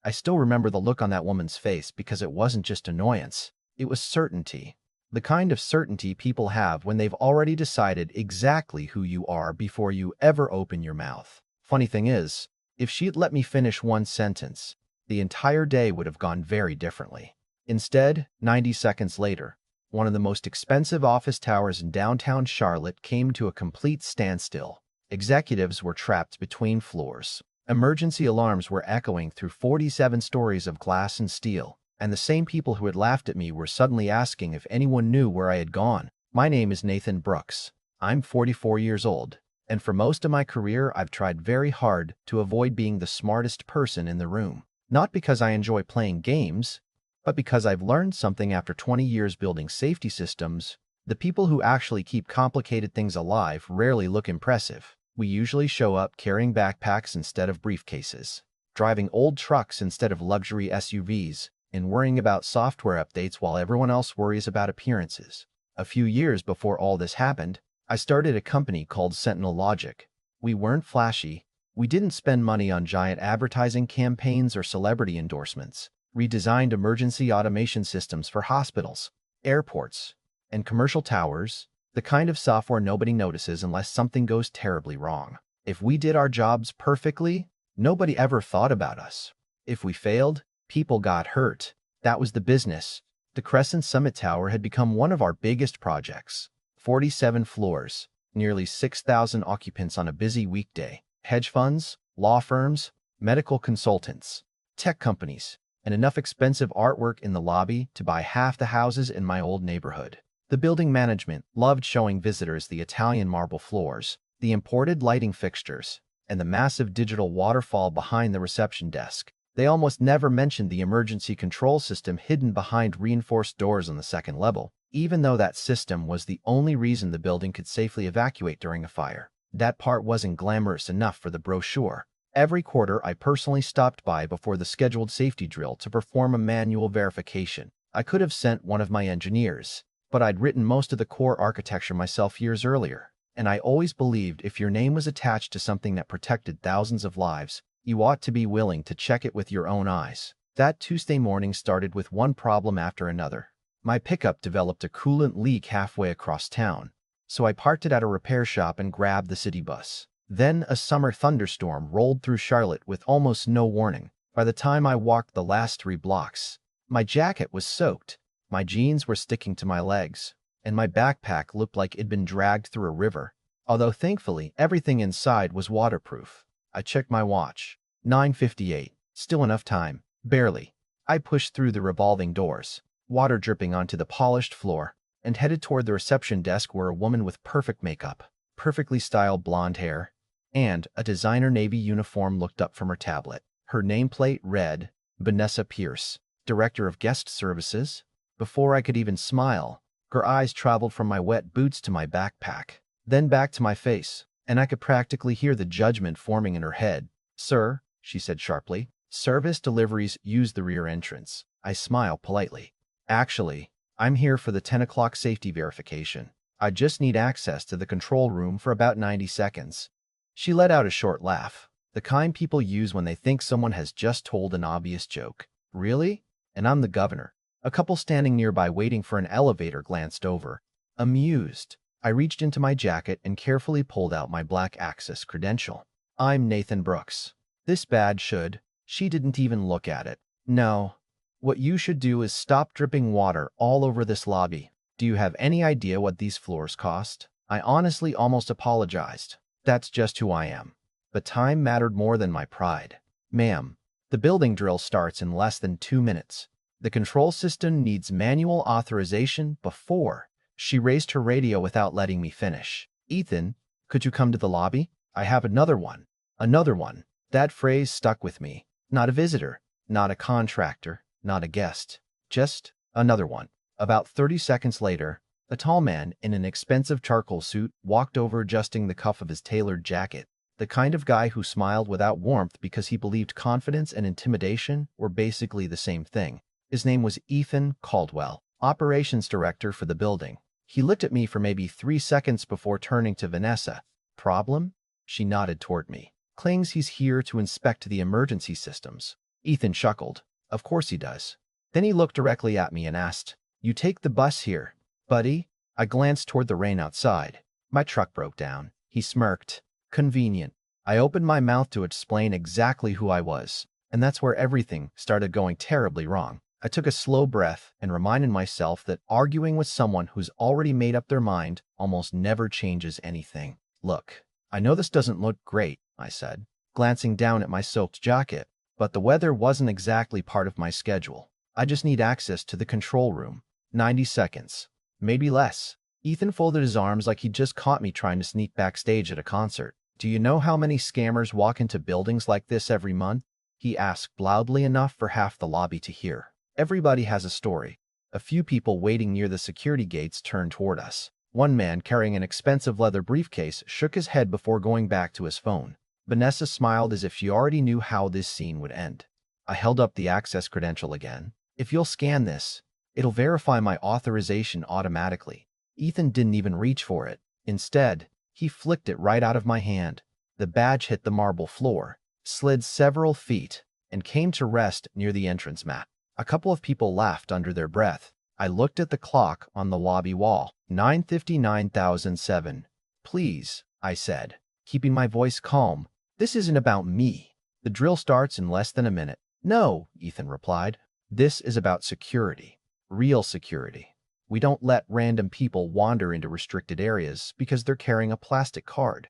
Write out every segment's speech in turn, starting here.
I still remember the look on that woman's face because it wasn't just annoyance. It was certainty. The kind of certainty people have when they've already decided exactly who you are before you ever open your mouth. Funny thing is, if she'd let me finish one sentence, the entire day would have gone very differently. Instead, 90 seconds later, one of the most expensive office towers in downtown Charlotte came to a complete standstill. Executives were trapped between floors. Emergency alarms were echoing through 47 stories of glass and steel, and the same people who had laughed at me were suddenly asking if anyone knew where I had gone. My name is Nathan Brooks. I'm 44 years old, and for most of my career I've tried very hard to avoid being the smartest person in the room. Not because I enjoy playing games, but because I've learned something after 20 years building safety systems. The people who actually keep complicated things alive rarely look impressive. We usually show up carrying backpacks instead of briefcases, driving old trucks instead of luxury SUVs, and worrying about software updates while everyone else worries about appearances. A few years before all this happened, I started a company called Sentinel Logic. We weren't flashy. We didn't spend money on giant advertising campaigns or celebrity endorsements. We designed emergency automation systems for hospitals, airports, and commercial towers, the kind of software nobody notices unless something goes terribly wrong. If we did our jobs perfectly, nobody ever thought about us. If we failed, people got hurt. That was the business. The Crescent Summit Tower had become one of our biggest projects. 47 floors, nearly 6,000 occupants on a busy weekday. Hedge funds, law firms, medical consultants, tech companies, and enough expensive artwork in the lobby to buy half the houses in my old neighborhood. The building management loved showing visitors the Italian marble floors, the imported lighting fixtures, and the massive digital waterfall behind the reception desk. They almost never mentioned the emergency control system hidden behind reinforced doors on the second level, even though that system was the only reason the building could safely evacuate during a fire. That part wasn't glamorous enough for the brochure. Every quarter, I personally stopped by before the scheduled safety drill to perform a manual verification. I could have sent one of my engineers, but I'd written most of the core architecture myself years earlier, and I always believed if your name was attached to something that protected thousands of lives, you ought to be willing to check it with your own eyes. That Tuesday morning started with one problem after another. My pickup developed a coolant leak halfway across town, so I parked it at a repair shop and grabbed the city bus. Then a summer thunderstorm rolled through Charlotte with almost no warning. By the time I walked the last 3 blocks, my jacket was soaked. My jeans were sticking to my legs, and my backpack looked like it'd been dragged through a river, although thankfully everything inside was waterproof. I checked my watch. 9:58. Still enough time. Barely. I pushed through the revolving doors, water dripping onto the polished floor, and headed toward the reception desk where a woman with perfect makeup, perfectly styled blonde hair, and a designer navy uniform looked up from her tablet. Her nameplate read, Vanessa Pierce, Director of Guest Services. Before I could even smile, her eyes traveled from my wet boots to my backpack, then back to my face, and I could practically hear the judgment forming in her head. "Sir," she said sharply, "service deliveries use the rear entrance." I smiled politely. "Actually, I'm here for the 10 o'clock safety verification. I just need access to the control room for about 90 seconds. She let out a short laugh, the kind people use when they think someone has just told an obvious joke. "Really? And I'm the governor." A couple standing nearby waiting for an elevator glanced over. Amused, I reached into my jacket and carefully pulled out my black access credential. "I'm Nathan Brooks. This badge should..." She didn't even look at it. "No. What you should do is stop dripping water all over this lobby. Do you have any idea what these floors cost?" I honestly almost apologized. That's just who I am. But time mattered more than my pride. "Ma'am, the building drill starts in less than 2 minutes. The control system needs manual authorization before..." She raised her radio without letting me finish. "Ethan, could you come to the lobby? I have another one." Another one. That phrase stuck with me. Not a visitor, not a contractor, not a guest. Just another one. About 30 seconds later, a tall man in an expensive charcoal suit walked over, adjusting the cuff of his tailored jacket. The kind of guy who smiled without warmth because he believed confidence and intimidation were basically the same thing. His name was Ethan Caldwell, operations director for the building. He looked at me for maybe 3 seconds before turning to Vanessa. "Problem?" She nodded toward me. "Claims he's here to inspect the emergency systems." Ethan chuckled. Of course he does. Then he looked directly at me and asked, "You take the bus here, buddy?" I glanced toward the rain outside. My truck broke down. He smirked. Convenient. I opened my mouth to explain exactly who I was, and that's where everything started going terribly wrong. I took a slow breath and reminded myself that arguing with someone who's already made up their mind almost never changes anything. "Look, I know this doesn't look great," I said, glancing down at my soaked jacket, "but the weather wasn't exactly part of my schedule. I just need access to the control room. 90 seconds. Maybe less." Ethan folded his arms like he'd just caught me trying to sneak backstage at a concert. "Do you know how many scammers walk into buildings like this every month?" he asked loudly enough for half the lobby to hear. Everybody has a story. A few people waiting near the security gates turned toward us. One man carrying an expensive leather briefcase shook his head before going back to his phone. Vanessa smiled as if she already knew how this scene would end. I held up the access credential again. "If you'll scan this, it'll verify my authorization automatically." Ethan didn't even reach for it. Instead, he flicked it right out of my hand. The badge hit the marble floor, slid several feet, and came to rest near the entrance mat. A couple of people laughed under their breath. I looked at the clock on the lobby wall. 9:59,007. "Please," I said, keeping my voice calm. "This isn't about me. The drill starts in less than a minute." "No," Ethan replied. "This is about security. Real security. We don't let random people wander into restricted areas because they're carrying a plastic card."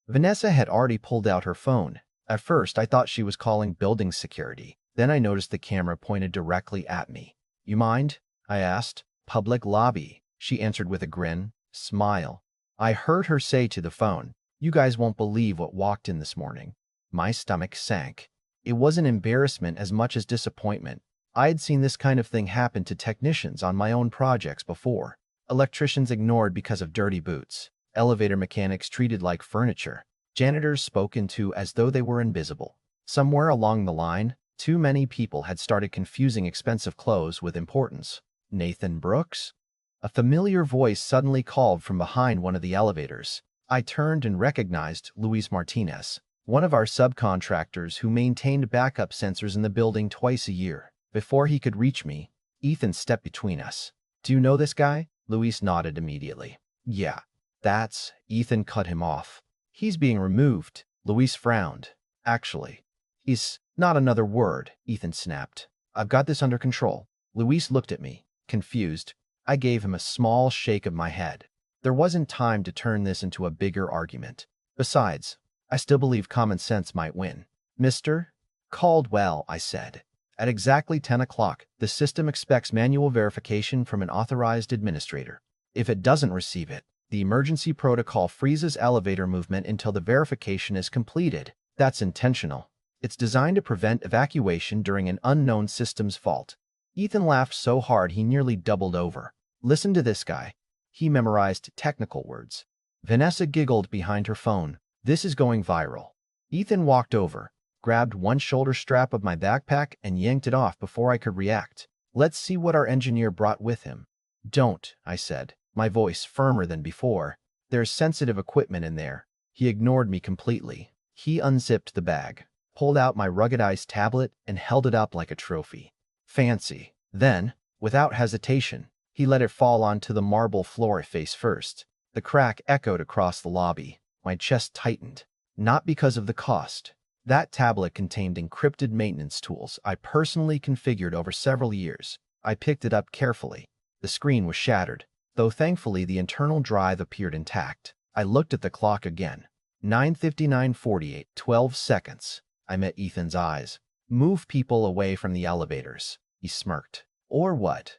Vanessa had already pulled out her phone. At first, I thought she was calling building security. Then I noticed the camera pointed directly at me. "You mind?" I asked. "Public lobby," she answered with a grin. Smile. I heard her say to the phone, "You guys won't believe what walked in this morning." My stomach sank. It wasn't embarrassment as much as disappointment. I had seen this kind of thing happen to technicians on my own projects before. Electricians ignored because of dirty boots. Elevator mechanics treated like furniture. Janitors spoken to as though they were invisible. Somewhere along the line, too many people had started confusing expensive clothes with importance. "Nathan Brooks?" A familiar voice suddenly called from behind one of the elevators. I turned and recognized Luis Martinez, one of our subcontractors who maintained backup sensors in the building twice a year. Before he could reach me, Ethan stepped between us. "Do you know this guy?" Luis nodded immediately. "Yeah, that's..." Ethan cut him off. "He's being removed." Luis frowned. "Actually, he's..." "Not another word," Ethan snapped. "I've got this under control." Luis looked at me, confused. I gave him a small shake of my head. There wasn't time to turn this into a bigger argument. Besides, I still believe common sense might win. "Mr. Caldwell," I said. "At exactly 10 o'clock, the system expects manual verification from an authorized administrator. If it doesn't receive it, the emergency protocol freezes elevator movement until the verification is completed. That's intentional. It's designed to prevent evacuation during an unknown system's fault." Ethan laughed so hard he nearly doubled over. "Listen to this guy. He memorized technical words." Vanessa giggled behind her phone. "This is going viral." Ethan walked over, grabbed one shoulder strap of my backpack and yanked it off before I could react. "Let's see what our engineer brought with him." "Don't," I said, my voice firmer than before. "There's sensitive equipment in there." He ignored me completely. He unzipped the bag, pulled out my ruggedized tablet, and held it up like a trophy. "Fancy." Then, without hesitation, he let it fall onto the marble floor face first. The crack echoed across the lobby. My chest tightened. Not because of the cost. That tablet contained encrypted maintenance tools I personally configured over several years. I picked it up carefully. The screen was shattered, though thankfully the internal drive appeared intact. I looked at the clock again. 9:59:48, 12 seconds. I met Ethan's eyes. "Move people away from the elevators," he smirked. "Or what?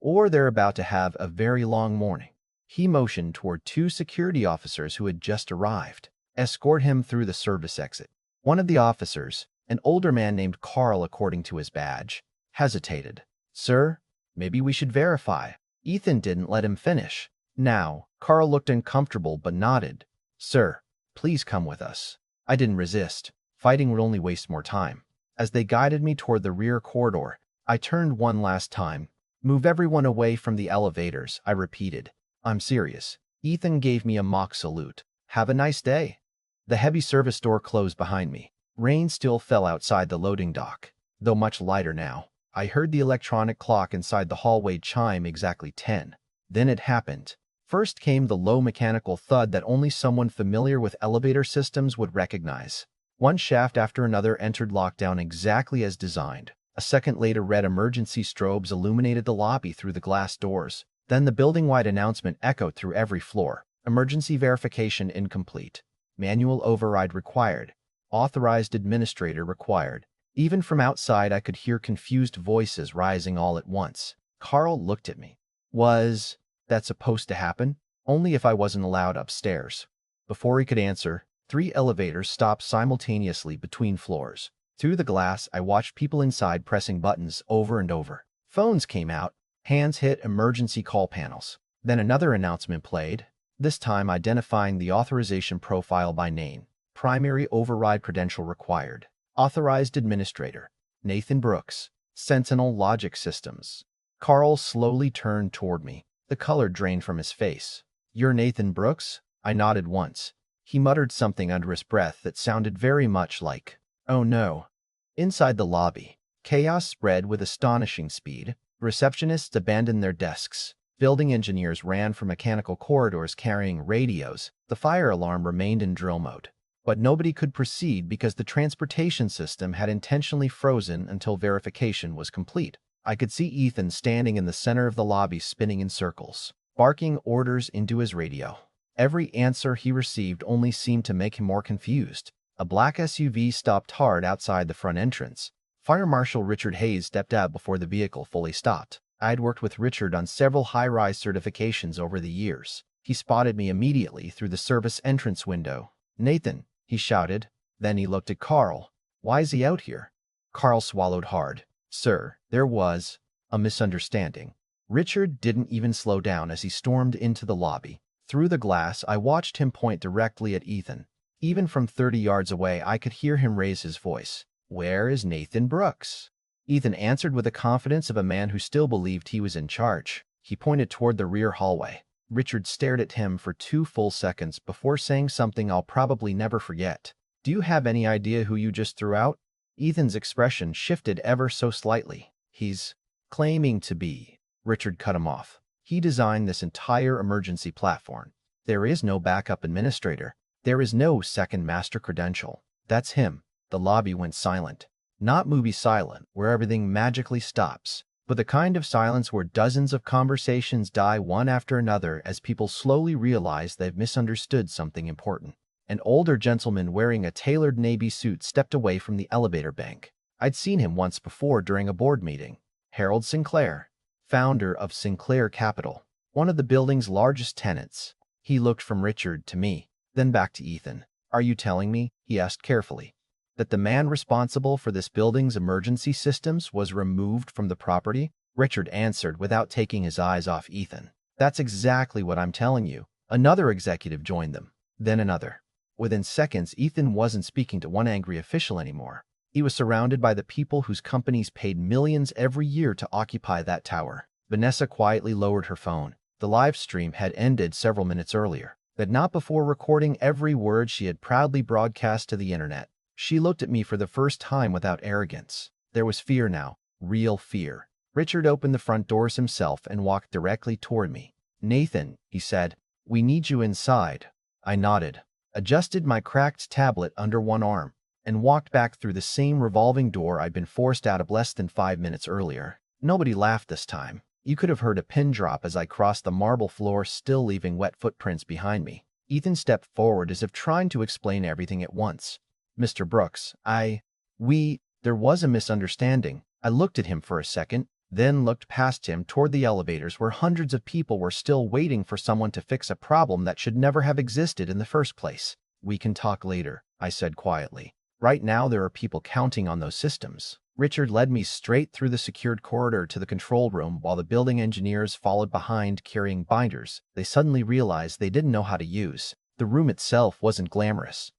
Or they're about to have a very long morning." He motioned toward two security officers who had just arrived. "Escort him through the service exit." One of the officers, an older man named Carl according to his badge, hesitated. "Sir, maybe we should verify." Ethan didn't let him finish. Now, Carl looked uncomfortable but nodded. "Sir, please come with us." I didn't resist. Fighting would only waste more time. As they guided me toward the rear corridor, I turned one last time. "Move everyone away from the elevators," I repeated. "I'm serious." Ethan gave me a mock salute. "Have a nice day." The heavy service door closed behind me. Rain still fell outside the loading dock. though much lighter now. I heard the electronic clock inside the hallway chime exactly 10. Then it happened. First came the low mechanical thud that only someone familiar with elevator systems would recognize. One shaft after another entered lockdown exactly as designed. A second later, red emergency strobes illuminated the lobby through the glass doors. Then the building-wide announcement echoed through every floor. Emergency verification incomplete. Manual override required. Authorized administrator required. Even from outside, I could hear confused voices rising all at once. Carl looked at me. Was that supposed to happen? Only if I wasn't allowed upstairs. Before he could answer, 3 elevators stopped simultaneously between floors. Through the glass, I watched people inside pressing buttons over and over. Phones came out. Hands hit emergency call panels. Then another announcement played, this time identifying the authorization profile by name. Primary override credential required. Authorized administrator. Nathan Brooks. Sentinel Logic Systems. Carl slowly turned toward me. The color drained from his face. You're Nathan Brooks? I nodded once. He muttered something under his breath that sounded very much like, "Oh no." Inside the lobby, chaos spread with astonishing speed. Receptionists abandoned their desks. Building engineers ran for mechanical corridors carrying radios. The fire alarm remained in drill mode. But nobody could proceed because the transportation system had intentionally frozen until verification was complete. I could see Ethan standing in the center of the lobby spinning in circles, barking orders into his radio. Every answer he received only seemed to make him more confused. A black SUV stopped hard outside the front entrance. Fire Marshal Richard Hayes stepped out before the vehicle fully stopped. I'd worked with Richard on several high-rise certifications over the years. He spotted me immediately through the service entrance window. "Nathan," he shouted. Then he looked at Carl. "Why is he out here?" Carl swallowed hard. "Sir, there was a misunderstanding." Richard didn't even slow down as he stormed into the lobby. Through the glass, I watched him point directly at Ethan. Even from 30 yards away, I could hear him raise his voice. "Where is Nathan Brooks?" Ethan answered with the confidence of a man who still believed he was in charge. He pointed toward the rear hallway. Richard stared at him for 2 full seconds before saying something I'll probably never forget. "Do you have any idea who you just threw out?" Ethan's expression shifted ever so slightly. "He's claiming to be." Richard cut him off. "He designed this entire emergency platform. There is no backup administrator. There is no second master credential. That's him." The lobby went silent. Not movie silent, where everything magically stops, but the kind of silence where dozens of conversations die one after another as people slowly realize they've misunderstood something important. An older gentleman wearing a tailored navy suit stepped away from the elevator bank. I'd seen him once before during a board meeting. Harold Sinclair, founder of Sinclair Capital, one of the building's largest tenants. He looked from Richard to me, then back to Ethan. "Are you telling me," he asked carefully, "that the man responsible for this building's emergency systems was removed from the property?" Richard answered without taking his eyes off Ethan. "That's exactly what I'm telling you." Another executive joined them, then another. Within seconds, Ethan wasn't speaking to one angry official anymore. He was surrounded by the people whose companies paid millions every year to occupy that tower. Vanessa quietly lowered her phone. The live stream had ended several minutes earlier, but not before recording every word she had proudly broadcast to the internet. She looked at me for the first time without arrogance. There was fear now, real fear. Richard opened the front doors himself and walked directly toward me. "Nathan," he said, "we need you inside." I nodded, adjusted my cracked tablet under one arm, and walked back through the same revolving door I'd been forced out of less than 5 minutes earlier. Nobody laughed this time. You could have heard a pin drop as I crossed the marble floor, still leaving wet footprints behind me. Ethan stepped forward as if trying to explain everything at once. "Mr. Brooks, there was a misunderstanding." I looked at him for a second, then looked past him toward the elevators where hundreds of people were still waiting for someone to fix a problem that should never have existed in the first place. "We can talk later," I said quietly. "Right now there are people counting on those systems." Richard led me straight through the secured corridor to the control room while the building engineers followed behind carrying binders they suddenly realized they didn't know how to use. The room itself wasn't glamorous.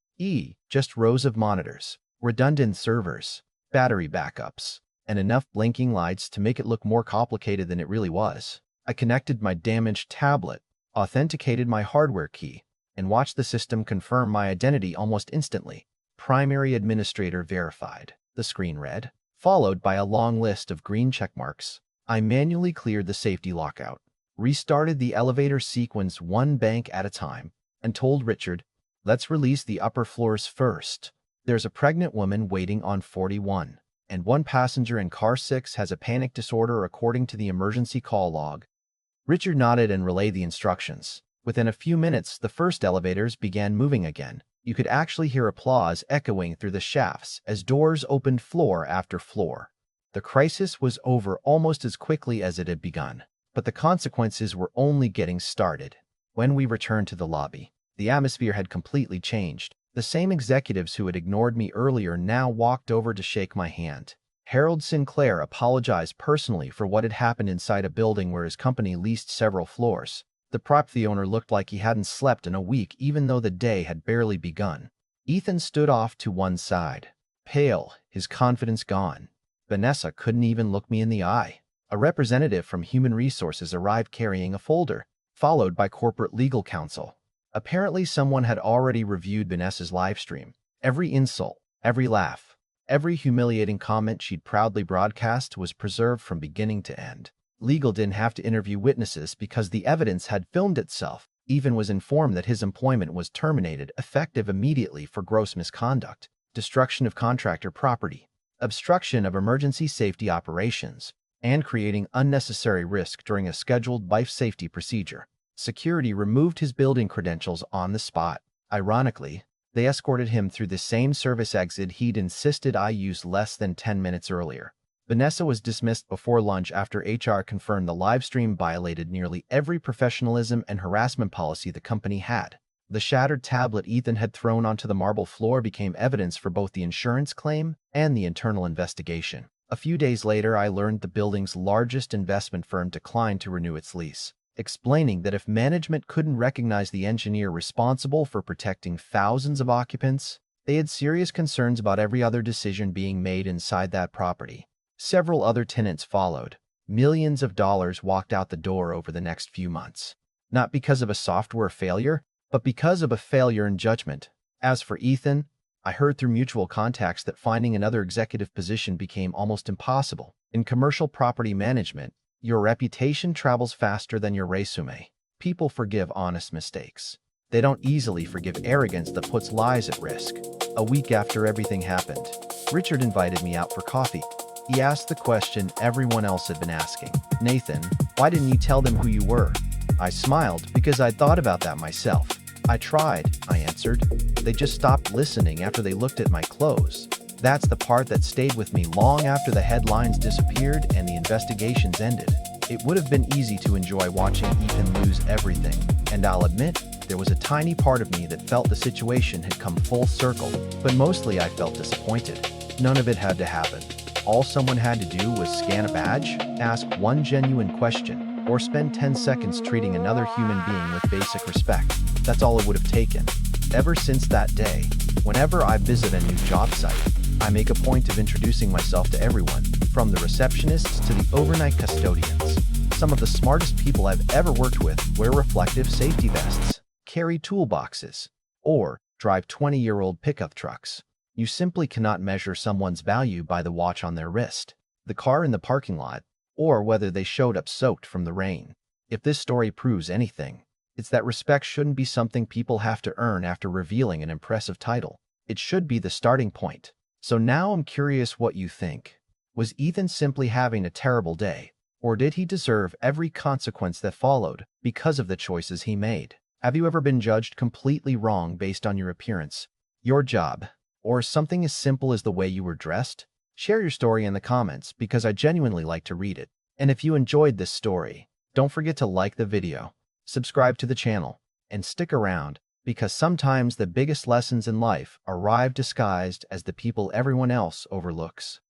Just rows of monitors, redundant servers, battery backups, and enough blinking lights to make it look more complicated than it really was. I connected my damaged tablet, authenticated my hardware key, and watched the system confirm my identity almost instantly. "Primary administrator verified," the screen read. followed by a long list of green checkmarks. I manually cleared the safety lockout, restarted the elevator sequence one bank at a time, and told Richard, "Let's release the upper floors first. There's a pregnant woman waiting on 41, and one passenger in car 6 has a panic disorder according to the emergency call log." Richard nodded and relayed the instructions. Within a few minutes, the first elevators began moving again. You could actually hear applause echoing through the shafts as doors opened floor after floor. The crisis was over almost as quickly as it had begun, but the consequences were only getting started. When we returned to the lobby, the atmosphere had completely changed. The same executives who had ignored me earlier now walked over to shake my hand. Harold Sinclair apologized personally for what had happened inside a building where his company leased several floors. The property owner looked like he hadn't slept in a week even though the day had barely begun. Ethan stood off to one side, pale, his confidence gone. Vanessa couldn't even look me in the eye. A representative from Human Resources arrived carrying a folder, followed by corporate legal counsel. Apparently someone had already reviewed Vanessa's livestream. Every insult, every laugh, every humiliating comment she'd proudly broadcast was preserved from beginning to end. Legal didn't have to interview witnesses because the evidence had filmed itself. Ethan was informed that his employment was terminated effective immediately for gross misconduct, destruction of contractor property, obstruction of emergency safety operations, and creating unnecessary risk during a scheduled life safety procedure. Security removed his building credentials on the spot. Ironically, they escorted him through the same service exit he'd insisted I use less than 10 minutes earlier. Vanessa was dismissed before lunch after HR confirmed the livestream violated nearly every professionalism and harassment policy the company had. The shattered tablet Ethan had thrown onto the marble floor became evidence for both the insurance claim and the internal investigation. A few days later, I learned the building's largest investment firm declined to renew its lease, explaining that if management couldn't recognize the engineer responsible for protecting thousands of occupants, they had serious concerns about every other decision being made inside that property. Several other tenants followed. Millions of dollars walked out the door over the next few months, not because of a software failure, but because of a failure in judgment. As for Ethan, I heard through mutual contacts that finding another executive position became almost impossible. In commercial property management, your reputation travels faster than your resume. People forgive honest mistakes. They don't easily forgive arrogance that puts lives at risk. A week after everything happened, Richard invited me out for coffee. He asked the question everyone else had been asking. "Nathan, why didn't you tell them who you were?" I smiled because I'd thought about that myself. "I tried," I answered. "They just stopped listening after they looked at my clothes." That's the part that stayed with me long after the headlines disappeared and the investigations ended. It would have been easy to enjoy watching Ethan lose everything, and I'll admit, there was a tiny part of me that felt the situation had come full circle, but mostly I felt disappointed. None of it had to happen. All someone had to do was scan a badge, ask one genuine question, or spend 10 seconds treating another human being with basic respect. That's all it would have taken. Ever since that day, whenever I visit a new job site, I make a point of introducing myself to everyone, from the receptionists to the overnight custodians. Some of the smartest people I've ever worked with wear reflective safety vests, carry toolboxes, or drive 20-year-old pickup trucks. You simply cannot measure someone's value by the watch on their wrist, the car in the parking lot, or whether they showed up soaked from the rain. If this story proves anything, it's that respect shouldn't be something people have to earn after revealing an impressive title. It should be the starting point. So now I'm curious what you think. Was Ethan simply having a terrible day, or did he deserve every consequence that followed because of the choices he made? Have you ever been judged completely wrong based on your appearance, your job, or something as simple as the way you were dressed? Share your story in the comments because I genuinely like to read it. And if you enjoyed this story, don't forget to like the video, subscribe to the channel, and stick around because sometimes the biggest lessons in life arrive disguised as the people everyone else overlooks.